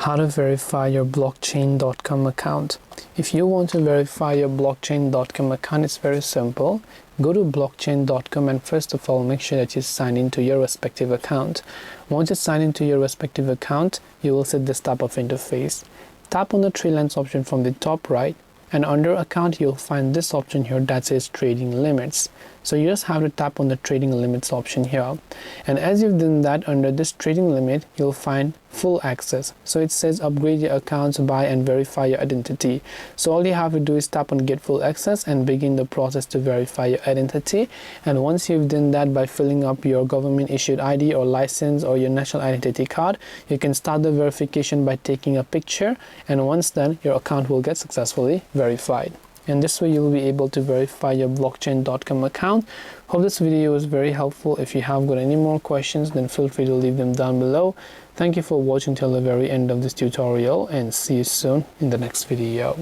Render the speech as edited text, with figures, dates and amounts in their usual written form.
How to verify your blockchain.com account. If you want to verify your blockchain.com account, it's very simple. Go to blockchain.com and first of all make sure that you sign into your respective account. Once you sign into your respective account, you will see this type of interface. Tap on the three lines option from the top right, and under account you'll find this option here that says trading limits. So you just have to tap on the trading limits option here, and as you've done that, under this trading limit you'll find full access. So it says upgrade your accounts, buy and verify your identity. So all you have to do is tap on get full access and begin the process to verify your identity. And once you've done that by filling up your government issued ID or license or your national identity card, you can start the verification by taking a picture, and once done your account will get successfully verified. And this way you'll be able to verify your blockchain.com account. Hope this video was very helpful. If you have got any more questions, then feel free to leave them down below. Thank you for watching till the very end of this tutorial, and see you soon in the next video.